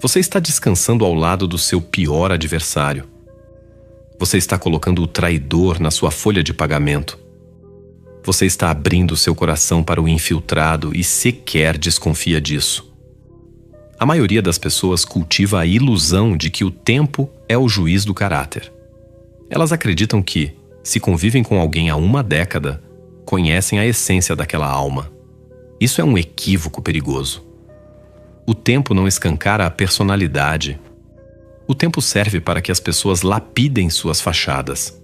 Você está descansando ao lado do seu pior adversário. Você está colocando o traidor na sua folha de pagamento. Você está abrindo seu coração para o infiltrado e sequer desconfia disso. A maioria das pessoas cultiva a ilusão de que o tempo é o juiz do caráter. Elas acreditam que, se convivem com alguém há uma década, conhecem a essência daquela alma. Isso é um equívoco perigoso. O tempo não escancara a personalidade. O tempo serve para que as pessoas lapidem suas fachadas.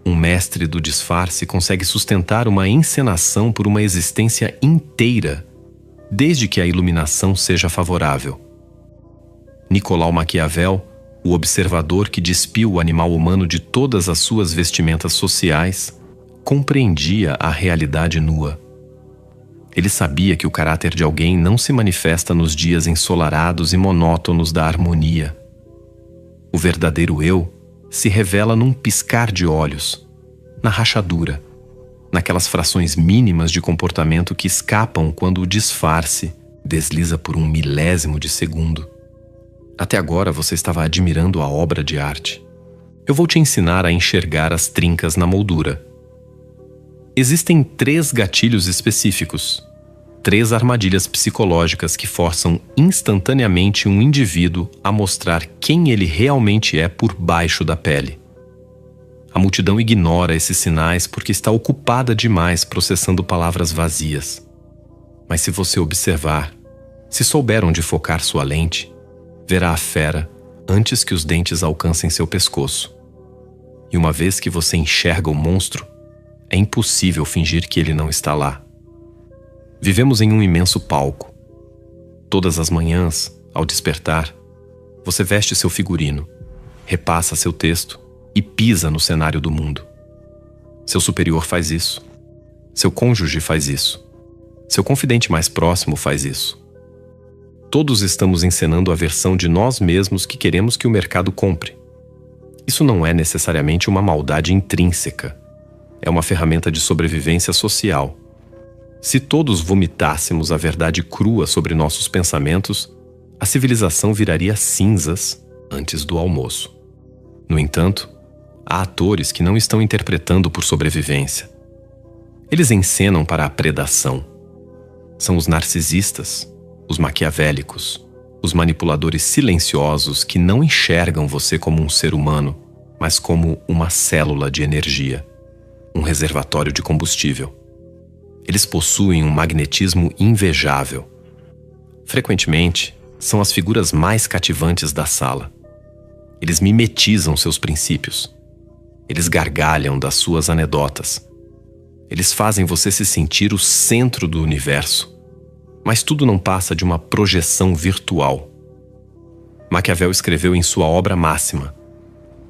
Um mestre do disfarce consegue sustentar uma encenação por uma existência inteira, desde que a iluminação seja favorável. Nicolau Maquiavel, o observador que despiu o animal humano de todas as suas vestimentas sociais, compreendia a realidade nua. Ele sabia que o caráter de alguém não se manifesta nos dias ensolarados e monótonos da harmonia. O verdadeiro eu se revela num piscar de olhos, na rachadura, naquelas frações mínimas de comportamento que escapam quando o disfarce desliza por um milésimo de segundo. Até agora você estava admirando a obra de arte. Eu vou te ensinar a enxergar as trincas na moldura. Existem 3 gatilhos específicos, 3 armadilhas psicológicas que forçam instantaneamente um indivíduo a mostrar quem ele realmente é por baixo da pele. A multidão ignora esses sinais porque está ocupada demais processando palavras vazias. Mas se você observar, se souber onde focar sua lente, verá a fera antes que os dentes alcancem seu pescoço. E uma vez que você enxerga o monstro, é impossível fingir que ele não está lá. Vivemos em um imenso palco. Todas as manhãs, ao despertar, você veste seu figurino, repassa seu texto e pisa no cenário do mundo. Seu superior faz isso. Seu cônjuge faz isso. Seu confidente mais próximo faz isso. Todos estamos encenando a versão de nós mesmos que queremos que o mercado compre. Isso não é necessariamente uma maldade intrínseca. É uma ferramenta de sobrevivência social. Se todos vomitássemos a verdade crua sobre nossos pensamentos, a civilização viraria cinzas antes do almoço. No entanto, há atores que não estão interpretando por sobrevivência. Eles encenam para a predação. São os narcisistas, os maquiavélicos, os manipuladores silenciosos que não enxergam você como um ser humano, mas como uma célula de energia, um reservatório de combustível. Eles possuem um magnetismo invejável. Frequentemente, são as figuras mais cativantes da sala. Eles mimetizam seus princípios. Eles gargalham das suas anedotas. Eles fazem você se sentir o centro do universo. Mas tudo não passa de uma projeção virtual. Maquiavel escreveu em sua obra máxima: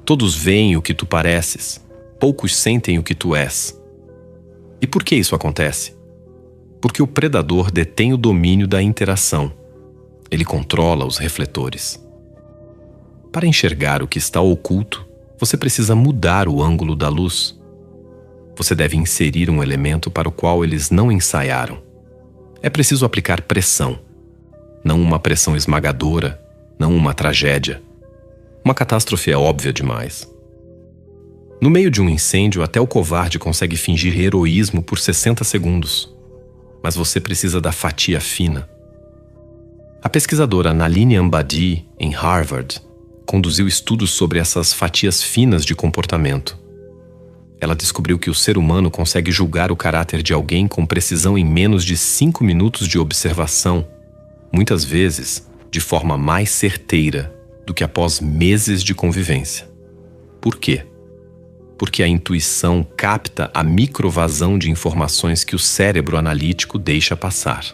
todos veem o que tu pareces, poucos sentem o que tu és. E por que isso acontece? Porque o predador detém o domínio da interação. Ele controla os refletores. Para enxergar o que está oculto, você precisa mudar o ângulo da luz. Você deve inserir um elemento para o qual eles não ensaiaram. É preciso aplicar pressão. Não uma pressão esmagadora, não uma tragédia. Uma catástrofe é óbvia demais. No meio de um incêndio, até o covarde consegue fingir heroísmo por 60 segundos. Mas você precisa da fatia fina. A pesquisadora Nalini Ambady, em Harvard, conduziu estudos sobre essas fatias finas de comportamento. Ela descobriu que o ser humano consegue julgar o caráter de alguém com precisão em menos de 5 minutos de observação, muitas vezes de forma mais certeira do que após meses de convivência. Por quê? Porque a intuição capta a microvasão de informações que o cérebro analítico deixa passar.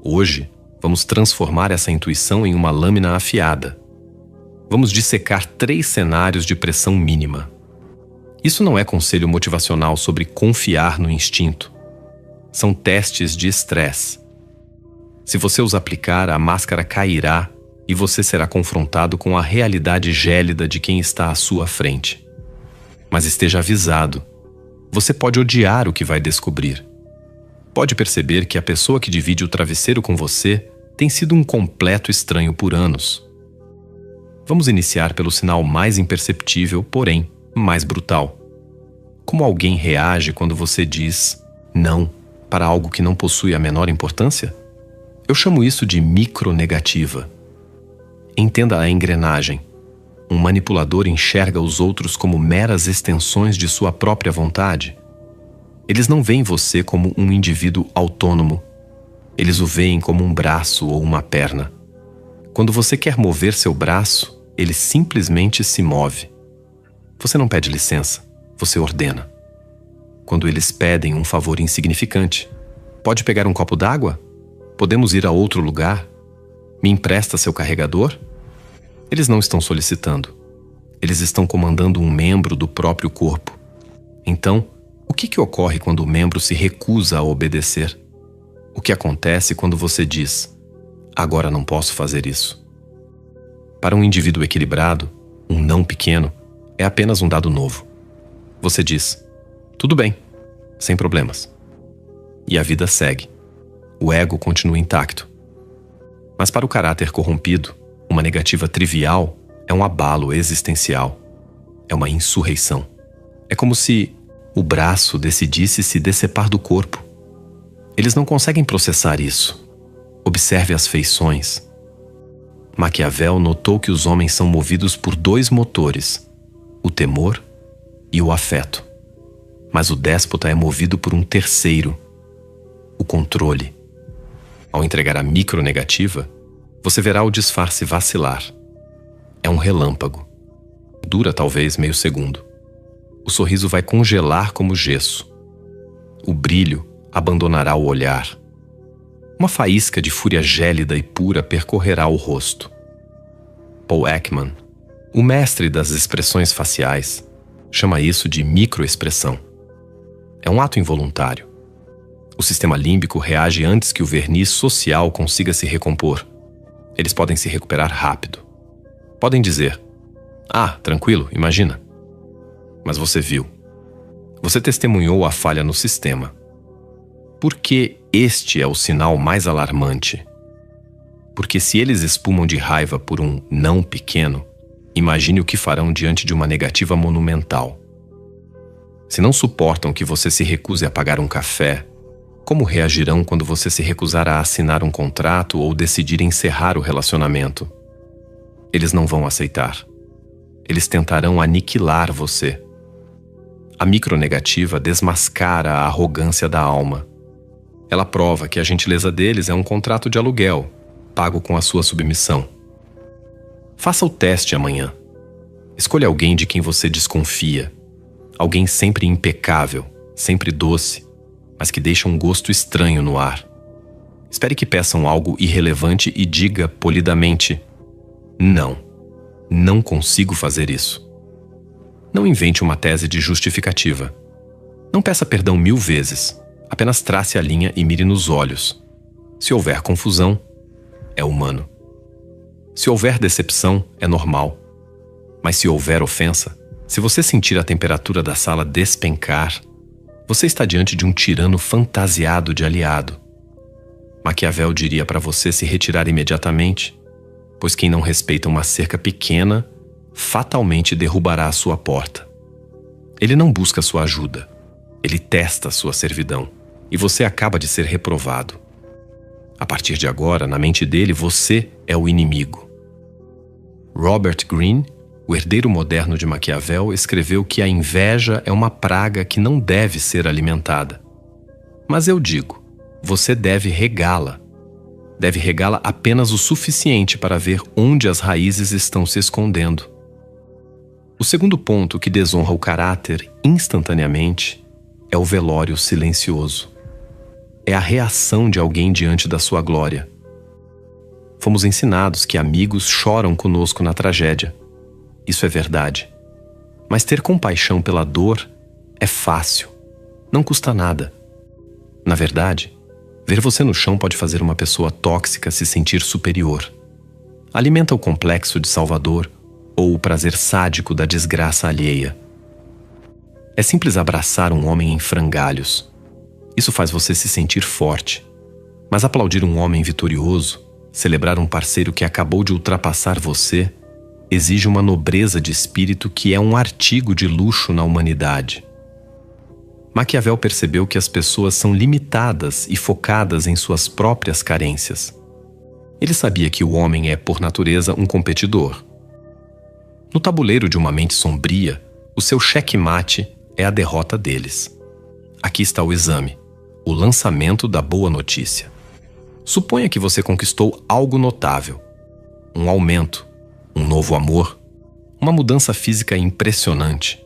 Hoje, vamos transformar essa intuição em uma lâmina afiada. Vamos dissecar 3 cenários de pressão mínima. Isso não é conselho motivacional sobre confiar no instinto. São testes de estresse. Se você os aplicar, a máscara cairá e você será confrontado com a realidade gélida de quem está à sua frente. Mas esteja avisado. Você pode odiar o que vai descobrir. Pode perceber que a pessoa que divide o travesseiro com você tem sido um completo estranho por anos. Vamos iniciar pelo sinal mais imperceptível, porém mais brutal. Como alguém reage quando você diz não para algo que não possui a menor importância? Eu chamo isso de micronegativa. Entenda a engrenagem. Um manipulador enxerga os outros como meras extensões de sua própria vontade. Eles não veem você como um indivíduo autônomo. Eles o veem como um braço ou uma perna. Quando você quer mover seu braço, ele simplesmente se move. Você não pede licença, você ordena. Quando eles pedem um favor insignificante, pode pegar um copo d'água? Podemos ir a outro lugar? Me empresta seu carregador? Eles não estão solicitando. Eles estão comandando um membro do próprio corpo. Então, o que ocorre quando o membro se recusa a obedecer? O que acontece quando você diz, agora não posso fazer isso? Para um indivíduo equilibrado, um não pequeno é apenas um dado novo. Você diz, tudo bem, sem problemas. E a vida segue. O ego continua intacto. Mas para o caráter corrompido, uma negativa trivial é um abalo existencial. É uma insurreição. É como se o braço decidisse se decepar do corpo. Eles não conseguem processar isso. Observe as feições. Maquiavel notou que os homens são movidos por dois motores, o temor e o afeto. Mas o déspota é movido por um terceiro, o controle. Ao entregar a micronegativa, você verá o disfarce vacilar. É um relâmpago. Dura talvez meio segundo. O sorriso vai congelar como gesso. O brilho abandonará o olhar. Uma faísca de fúria gélida e pura percorrerá o rosto. Paul Ekman, o mestre das expressões faciais, chama isso de microexpressão. É um ato involuntário. O sistema límbico reage antes que o verniz social consiga se recompor. Eles podem se recuperar rápido. Podem dizer, tranquilo, imagina. Mas você viu. Você testemunhou a falha no sistema. Por que este é o sinal mais alarmante? Porque se eles espumam de raiva por um não pequeno, imagine o que farão diante de uma negativa monumental. Se não suportam que você se recuse a pagar um café, como reagirão quando você se recusar a assinar um contrato ou decidir encerrar o relacionamento? Eles não vão aceitar. Eles tentarão aniquilar você. A micronegativa desmascara a arrogância da alma. Ela prova que a gentileza deles é um contrato de aluguel, pago com a sua submissão. Faça o teste amanhã. Escolha alguém de quem você desconfia. Alguém sempre impecável, sempre doce, mas que deixa um gosto estranho no ar. Espere que peçam algo irrelevante e diga polidamente: não consigo fazer isso. Não invente uma tese de justificativa. Não peça perdão 1000 vezes. Apenas trace a linha e mire nos olhos. Se houver confusão, é humano. Se houver decepção, é normal. Mas se houver ofensa, se você sentir a temperatura da sala despencar, você está diante de um tirano fantasiado de aliado. Maquiavel diria para você se retirar imediatamente, pois quem não respeita uma cerca pequena fatalmente derrubará a sua porta. Ele não busca sua ajuda, ele testa a sua servidão, e você acaba de ser reprovado. A partir de agora, na mente dele, você é o inimigo. Robert Greene, o herdeiro moderno de Maquiavel, escreveu que a inveja é uma praga que não deve ser alimentada. Mas eu digo, você deve regá-la. Deve regá-la apenas o suficiente para ver onde as raízes estão se escondendo. O segundo ponto que desonra o caráter instantaneamente é o velório silencioso. É a reação de alguém diante da sua glória. Fomos ensinados que amigos choram conosco na tragédia. Isso é verdade. Mas ter compaixão pela dor é fácil. Não custa nada. Na verdade, ver você no chão pode fazer uma pessoa tóxica se sentir superior. Alimenta o complexo de Salvador ou o prazer sádico da desgraça alheia. É simples abraçar um homem em frangalhos. Isso faz você se sentir forte. Mas aplaudir um homem vitorioso celebrar um parceiro que acabou de ultrapassar você exige uma nobreza de espírito que é um artigo de luxo na humanidade. Maquiavel percebeu que as pessoas são limitadas e focadas em suas próprias carências. Ele sabia que o homem é, por natureza, um competidor. No tabuleiro de uma mente sombria, o seu checkmate é a derrota deles. Aqui está o exame, o lançamento da boa notícia. Suponha que você conquistou algo notável, um aumento, um novo amor, uma mudança física impressionante,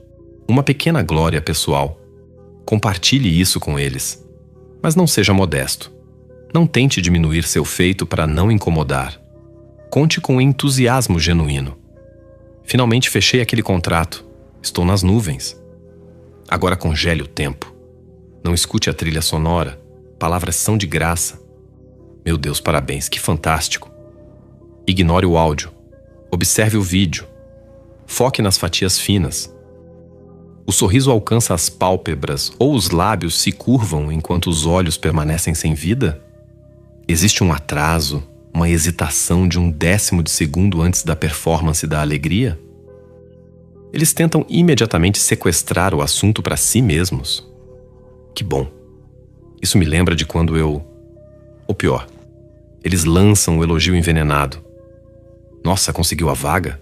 uma pequena glória pessoal. Compartilhe isso com eles, mas não seja modesto. Não tente diminuir seu feito para não incomodar. Conte com entusiasmo genuíno. Finalmente fechei aquele contrato. Estou nas nuvens. Agora congele o tempo. Não escute a trilha sonora. Palavras são de graça. Meu Deus, parabéns, que fantástico. Ignore o áudio. Observe o vídeo. Foque nas fatias finas. O sorriso alcança as pálpebras ou os lábios se curvam enquanto os olhos permanecem sem vida? Existe um atraso, uma hesitação de 1/10 de segundo antes da performance da alegria? Eles tentam imediatamente sequestrar o assunto para si mesmos. Que bom. Isso me lembra de quando ou pior, eles lançam o elogio envenenado. Nossa, conseguiu a vaga?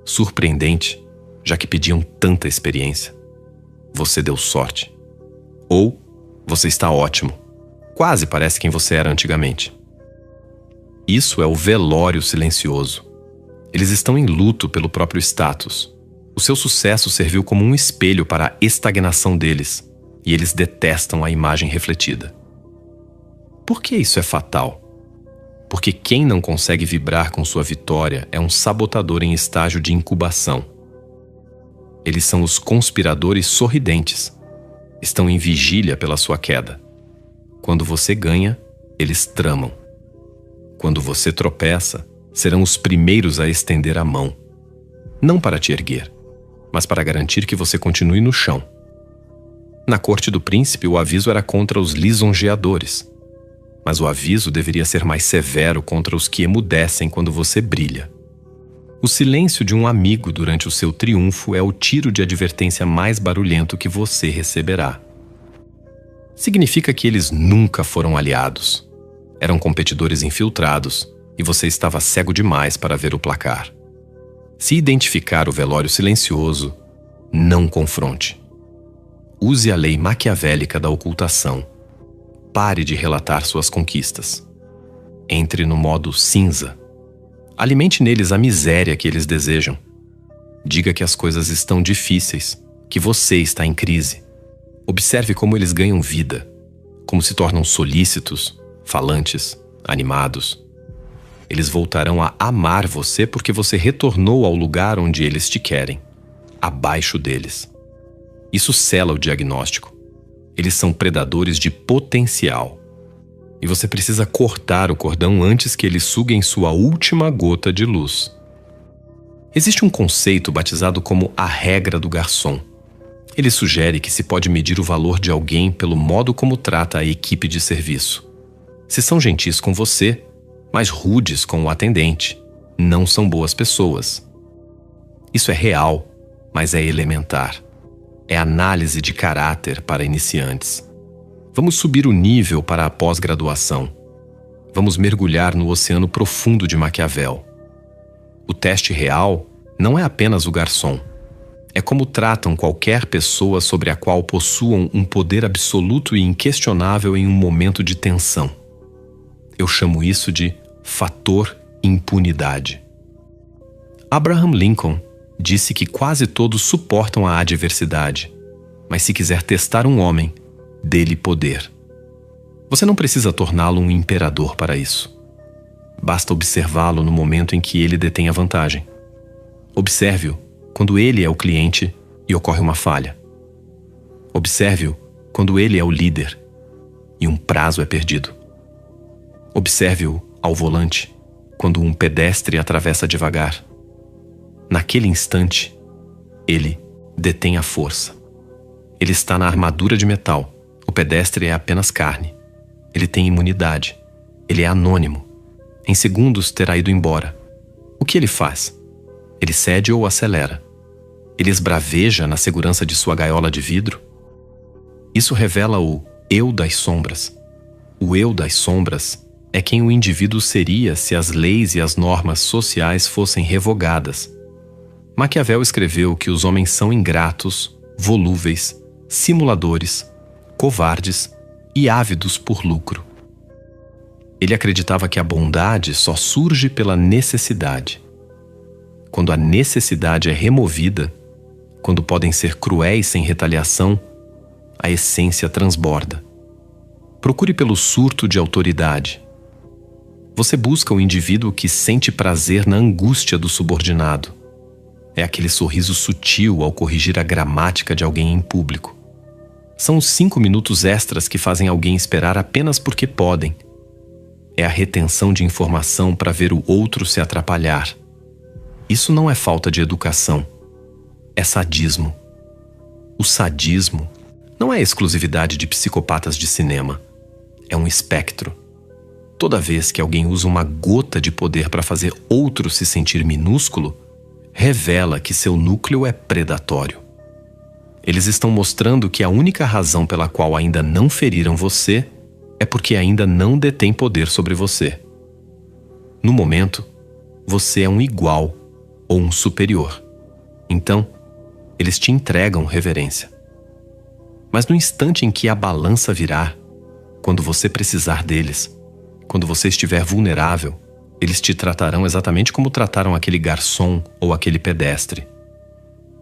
Surpreendente, já que pediam tanta experiência. Você deu sorte. Ou você está ótimo. Quase parece quem você era antigamente. Isso é o velório silencioso. Eles estão em luto pelo próprio status. O seu sucesso serviu como um espelho para a estagnação deles, e eles detestam a imagem refletida. Por que isso é fatal? Porque quem não consegue vibrar com sua vitória é um sabotador em estágio de incubação. Eles são os conspiradores sorridentes. Estão em vigília pela sua queda. Quando você ganha, eles tramam. Quando você tropeça, serão os primeiros a estender a mão. Não para te erguer, mas para garantir que você continue no chão. Na corte do príncipe, o aviso era contra os lisonjeadores. Mas o aviso deveria ser mais severo contra os que emudecem quando você brilha. O silêncio de um amigo durante o seu triunfo é o tiro de advertência mais barulhento que você receberá. Significa que eles nunca foram aliados. Eram competidores infiltrados e você estava cego demais para ver o placar. Se identificar o velório silencioso, não confronte. Use a lei maquiavélica da ocultação. Pare de relatar suas conquistas. Entre no modo cinza. Alimente neles a miséria que eles desejam. Diga que as coisas estão difíceis, que você está em crise. Observe como eles ganham vida, como se tornam solícitos, falantes, animados. Eles voltarão a amar você porque você retornou ao lugar onde eles te querem, abaixo deles. Isso sela o diagnóstico. Eles são predadores de potencial. E você precisa cortar o cordão antes que eles suguem sua última gota de luz. Existe um conceito batizado como a regra do garçom. Ele sugere que se pode medir o valor de alguém pelo modo como trata a equipe de serviço. Se são gentis com você, mas rudes com o atendente, não são boas pessoas. Isso é real, mas é elementar. É análise de caráter para iniciantes. Vamos subir o nível para a pós-graduação. Vamos mergulhar no oceano profundo de Maquiavel. O teste real não é apenas o garçom. É como tratam qualquer pessoa sobre a qual possuam um poder absoluto e inquestionável em um momento de tensão. Eu chamo isso de fator impunidade. Abraham Lincoln disse que quase todos suportam a adversidade, mas se quiser testar um homem, dê-lhe poder. Você não precisa torná-lo um imperador para isso. Basta observá-lo no momento em que ele detém a vantagem. Observe-o quando ele é o cliente e ocorre uma falha. Observe-o quando ele é o líder e um prazo é perdido. Observe-o ao volante quando um pedestre atravessa devagar. Naquele instante, ele detém a força. Ele está na armadura de metal. O pedestre é apenas carne. Ele tem imunidade. Ele é anônimo. Em segundos terá ido embora. O que ele faz? Ele cede ou acelera? Ele esbraveja na segurança de sua gaiola de vidro? Isso revela o eu das sombras. O eu das sombras é quem o indivíduo seria se as leis e as normas sociais fossem revogadas. Maquiavel escreveu que os homens são ingratos, volúveis, simuladores, covardes e ávidos por lucro. Ele acreditava que a bondade só surge pela necessidade. Quando a necessidade é removida, quando podem ser cruéis sem retaliação, a essência transborda. Procure pelo surto de autoridade. Você busca o indivíduo que sente prazer na angústia do subordinado. É aquele sorriso sutil ao corrigir a gramática de alguém em público. São os 5 minutos extras que fazem alguém esperar apenas porque podem. É a retenção de informação para ver o outro se atrapalhar. Isso não é falta de educação. É sadismo. O sadismo não é exclusividade de psicopatas de cinema. É um espectro. Toda vez que alguém usa uma gota de poder para fazer outro se sentir minúsculo, revela que seu núcleo é predatório. Eles estão mostrando que a única razão pela qual ainda não feriram você é porque ainda não detêm poder sobre você. No momento, você é um igual ou um superior. Então, eles te entregam reverência. Mas no instante em que a balança virar, quando você precisar deles, quando você estiver vulnerável, eles te tratarão exatamente como trataram aquele garçom ou aquele pedestre.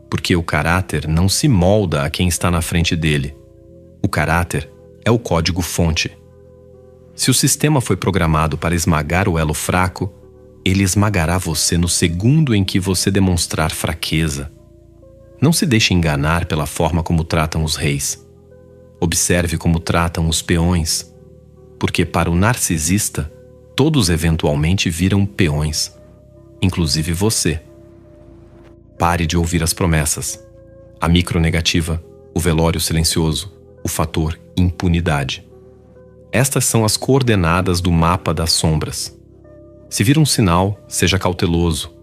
Porque o caráter não se molda a quem está na frente dele. O caráter é o código-fonte. Se o sistema foi programado para esmagar o elo fraco, ele esmagará você no segundo em que você demonstrar fraqueza. Não se deixe enganar pela forma como tratam os reis. Observe como tratam os peões. Porque para o narcisista, todos eventualmente viram peões, inclusive você. Pare de ouvir as promessas, a micronegativa, o velório silencioso, o fator impunidade. Estas são as coordenadas do mapa das sombras. Se vir um sinal, seja cauteloso.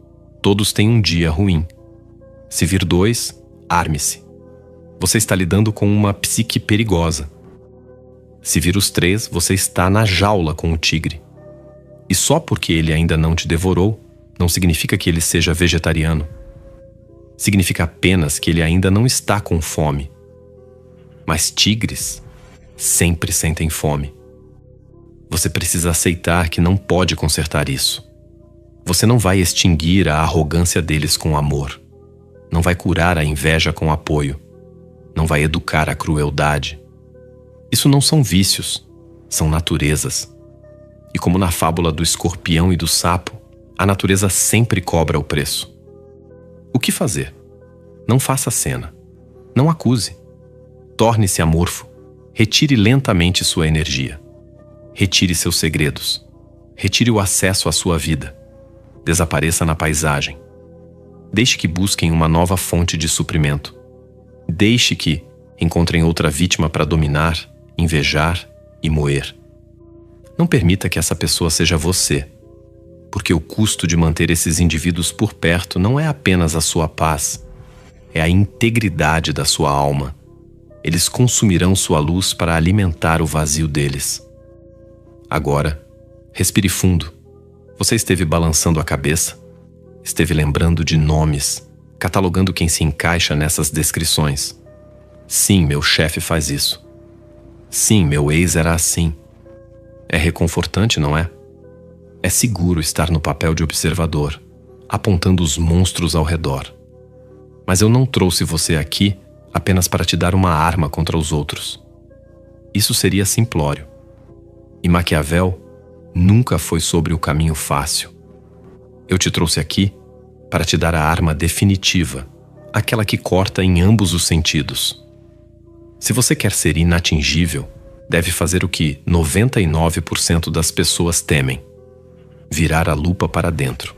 Todos têm um dia ruim. Se vir 2, arme-se. Você está lidando com uma psique perigosa. Se vir os 3, você está na jaula com o tigre. E só porque ele ainda não te devorou, não significa que ele seja vegetariano. Significa apenas que ele ainda não está com fome. Mas tigres sempre sentem fome. Você precisa aceitar que não pode consertar isso. Você não vai extinguir a arrogância deles com amor. Não vai curar a inveja com apoio. Não vai educar a crueldade. Isso não são vícios, são naturezas. E como na fábula do escorpião e do sapo, a natureza sempre cobra o preço. O que fazer? Não faça cena. Não acuse. Torne-se amorfo. Retire lentamente sua energia. Retire seus segredos. Retire o acesso à sua vida. Desapareça na paisagem. Deixe que busquem uma nova fonte de suprimento. Deixe que encontrem outra vítima para dominar, invejar e moer. Não permita que essa pessoa seja você, porque o custo de manter esses indivíduos por perto não é apenas a sua paz, é a integridade da sua alma. Eles consumirão sua luz para alimentar o vazio deles. Agora, respire fundo. Você esteve balançando a cabeça? Esteve lembrando de nomes, catalogando quem se encaixa nessas descrições. Sim, meu chefe faz isso. Sim, meu ex era assim. É reconfortante, não é? É seguro estar no papel de observador, apontando os monstros ao redor. Mas eu não trouxe você aqui apenas para te dar uma arma contra os outros. Isso seria simplório. E Maquiavel nunca foi sobre o caminho fácil. Eu te trouxe aqui para te dar a arma definitiva, aquela que corta em ambos os sentidos. Se você quer ser inatingível, deve fazer o que 99% das pessoas temem: virar a lupa para dentro.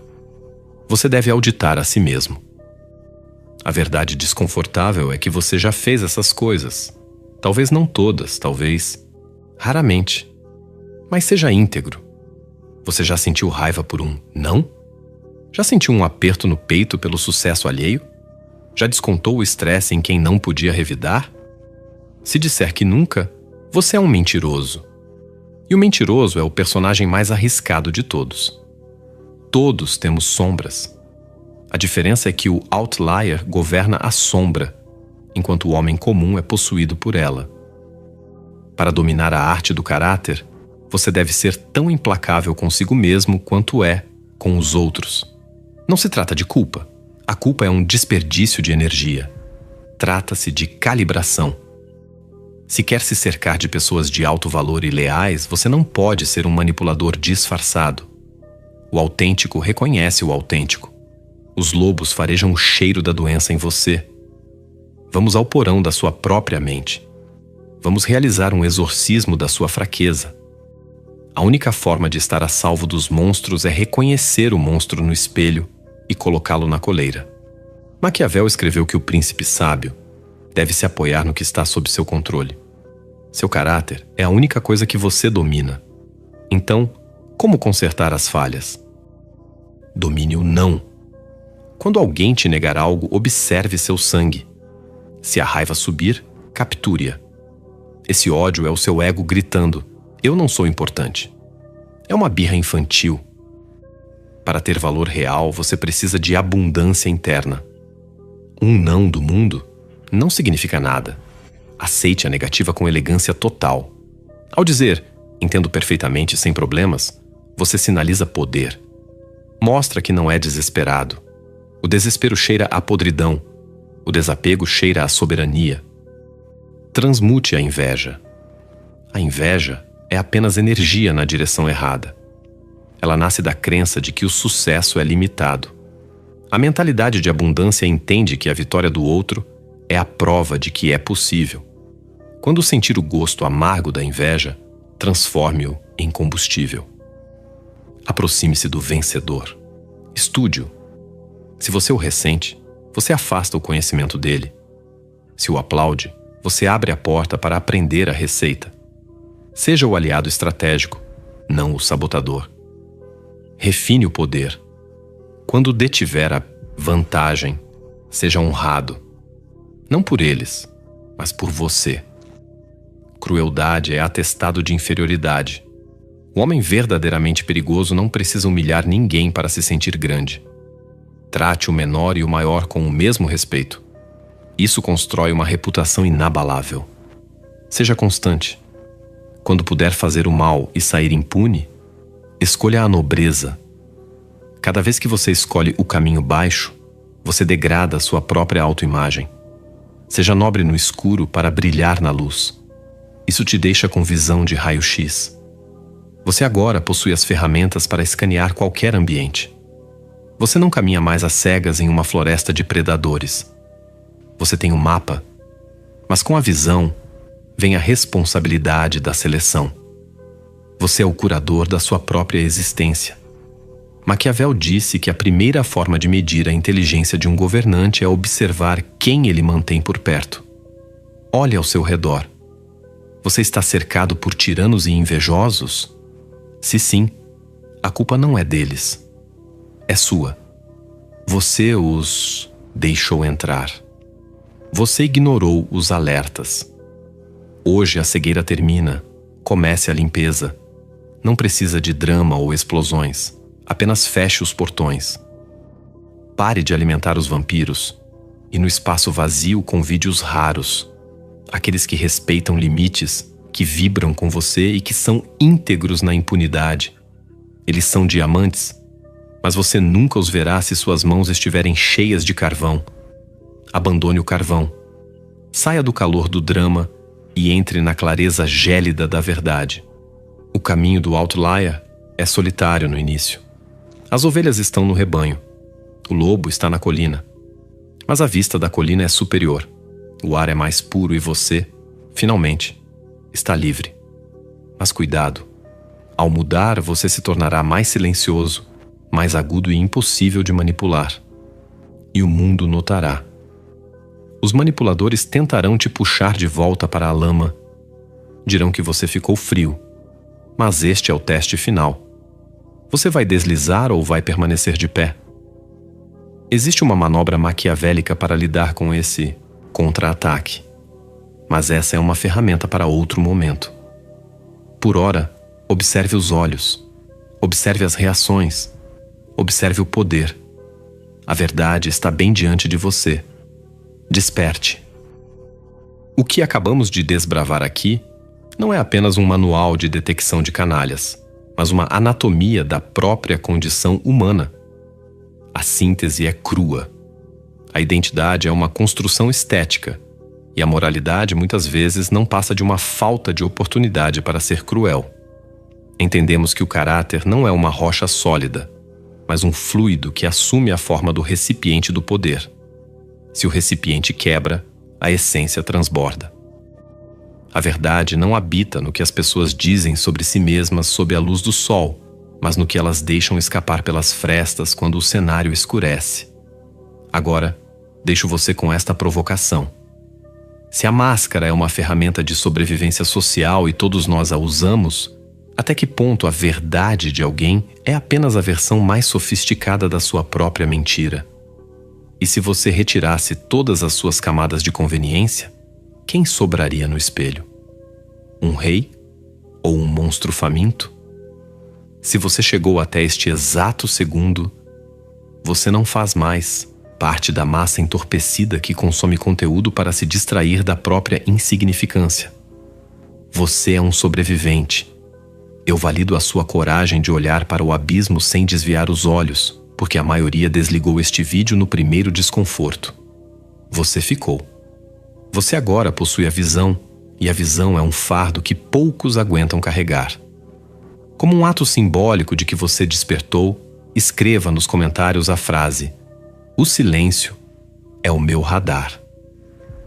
Você deve auditar a si mesmo. A verdade desconfortável é que você já fez essas coisas. Talvez não todas, talvez raramente. Mas seja íntegro. Você já sentiu raiva por um não? Já sentiu um aperto no peito pelo sucesso alheio? Já descontou o estresse em quem não podia revidar? Se disser que nunca, você é um mentiroso. E o mentiroso é o personagem mais arriscado de todos. Todos temos sombras. A diferença é que o outlier governa a sombra, enquanto o homem comum é possuído por ela. Para dominar a arte do caráter, você deve ser tão implacável consigo mesmo quanto é com os outros. Não se trata de culpa. A culpa é um desperdício de energia. Trata-se de calibração. Se quer se cercar de pessoas de alto valor e leais, você não pode ser um manipulador disfarçado. O autêntico reconhece o autêntico. Os lobos farejam o cheiro da doença em você. Vamos ao porão da sua própria mente. Vamos realizar um exorcismo da sua fraqueza. A única forma de estar a salvo dos monstros é reconhecer o monstro no espelho e colocá-lo na coleira. Maquiavel escreveu que o príncipe sábio deve se apoiar no que está sob seu controle. Seu caráter é a única coisa que você domina. Então, como consertar as falhas? Domine o não. Quando alguém te negar algo, observe seu sangue. Se a raiva subir, capture-a. Esse ódio é o seu ego gritando: eu não sou importante. É uma birra infantil. Para ter valor real, você precisa de abundância interna. Um não do mundo não significa nada. Aceite a negativa com elegância total. Ao dizer, entendo perfeitamente sem problemas, você sinaliza poder. Mostra que não é desesperado. O desespero cheira a podridão. O desapego cheira a soberania. Transmute a inveja. A inveja é apenas energia na direção errada. Ela nasce da crença de que o sucesso é limitado. A mentalidade de abundância entende que a vitória do outro é a prova de que é possível. Quando sentir o gosto amargo da inveja, transforme-o em combustível. Aproxime-se do vencedor. Estude-o. Se você o ressente, você afasta o conhecimento dele. Se o aplaude, você abre a porta para aprender a receita. Seja o aliado estratégico, não o sabotador. Refine o poder. Quando detiver a vantagem, seja honrado. Não por eles, mas por você. Crueldade é atestado de inferioridade. O homem verdadeiramente perigoso não precisa humilhar ninguém para se sentir grande. Trate o menor e o maior com o mesmo respeito. Isso constrói uma reputação inabalável. Seja constante. Quando puder fazer o mal e sair impune, escolha a nobreza. Cada vez que você escolhe o caminho baixo, você degrada a sua própria autoimagem. Seja nobre no escuro para brilhar na luz. Isso te deixa com visão de raio-x. Você agora possui as ferramentas para escanear qualquer ambiente. Você não caminha mais às cegas em uma floresta de predadores. Você tem um mapa, mas com a visão vem a responsabilidade da seleção. Você é o curador da sua própria existência. Maquiavel disse que a primeira forma de medir a inteligência de um governante é observar quem ele mantém por perto. Olhe ao seu redor. Você está cercado por tiranos e invejosos? Se sim, a culpa não é deles. É sua. Você os deixou entrar. Você ignorou os alertas. Hoje a cegueira termina. Comece a limpeza. Não precisa de drama ou explosões. Apenas feche os portões. Pare de alimentar os vampiros e no espaço vazio convide os raros. Aqueles que respeitam limites, que vibram com você e que são íntegros na impunidade. Eles são diamantes, mas você nunca os verá se suas mãos estiverem cheias de carvão. Abandone o carvão. Saia do calor do drama e entre na clareza gélida da verdade. O caminho do outlier é solitário no início. As ovelhas estão no rebanho. O lobo está na colina. Mas a vista da colina é superior. O ar é mais puro e você, finalmente, está livre. Mas cuidado. Ao mudar, você se tornará mais silencioso, mais agudo e impossível de manipular. E o mundo notará. Os manipuladores tentarão te puxar de volta para a lama. Dirão que você ficou frio. Mas este é o teste final. Você vai deslizar ou vai permanecer de pé? Existe uma manobra maquiavélica para lidar com esse contra-ataque, mas essa é uma ferramenta para outro momento. Por ora, observe os olhos, observe as reações, observe o poder. A verdade está bem diante de você. Desperte. O que acabamos de desbravar aqui não é apenas um manual de detecção de canalhas, mas uma anatomia da própria condição humana. A síntese é crua. A identidade é uma construção estética, e a moralidade muitas vezes não passa de uma falta de oportunidade para ser cruel. Entendemos que o caráter não é uma rocha sólida, mas um fluido que assume a forma do recipiente do poder. Se o recipiente quebra, a essência transborda. A verdade não habita no que as pessoas dizem sobre si mesmas sob a luz do sol, mas no que elas deixam escapar pelas frestas quando o cenário escurece. Agora, deixo você com esta provocação. Se a máscara é uma ferramenta de sobrevivência social e todos nós a usamos, até que ponto a verdade de alguém é apenas a versão mais sofisticada da sua própria mentira? E se você retirasse todas as suas camadas de conveniência, quem sobraria no espelho? Um rei? Ou um monstro faminto? Se você chegou até este exato segundo, você não faz mais parte da massa entorpecida que consome conteúdo para se distrair da própria insignificância. Você é um sobrevivente. Eu valido a sua coragem de olhar para o abismo sem desviar os olhos, porque a maioria desligou este vídeo no primeiro desconforto. Você ficou. Você agora possui a visão, e a visão é um fardo que poucos aguentam carregar. Como um ato simbólico de que você despertou, escreva nos comentários a frase: "O silêncio é o meu radar".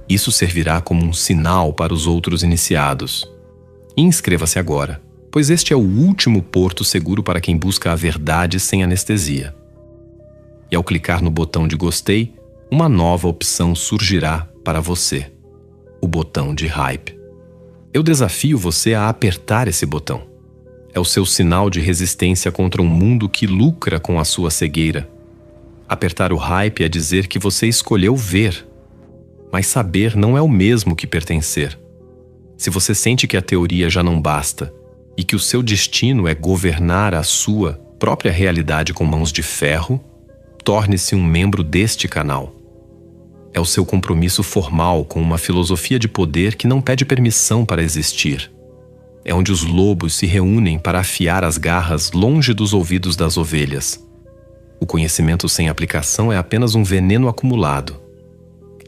Isso servirá como um sinal para os outros iniciados. E inscreva-se agora, pois este é o último porto seguro para quem busca a verdade sem anestesia. E ao clicar no botão de gostei, uma nova opção surgirá para você: o botão de hype. Eu desafio você a apertar esse botão. É o seu sinal de resistência contra um mundo que lucra com a sua cegueira. Apertar o hype é dizer que você escolheu ver, mas saber não é o mesmo que pertencer. Se você sente que a teoria já não basta e que o seu destino é governar a sua própria realidade com mãos de ferro, torne-se um membro deste canal. É o seu compromisso formal com uma filosofia de poder que não pede permissão para existir. É onde os lobos se reúnem para afiar as garras longe dos ouvidos das ovelhas. O conhecimento sem aplicação é apenas um veneno acumulado.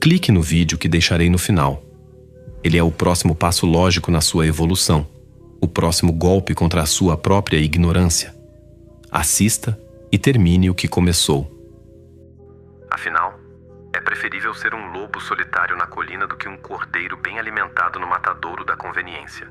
Clique no vídeo que deixarei no final. Ele é o próximo passo lógico na sua evolução, o próximo golpe contra a sua própria ignorância. Assista e termine o que começou. Afinal, é preferível ser um lobo solitário na colina do que um cordeiro bem alimentado no matadouro da conveniência.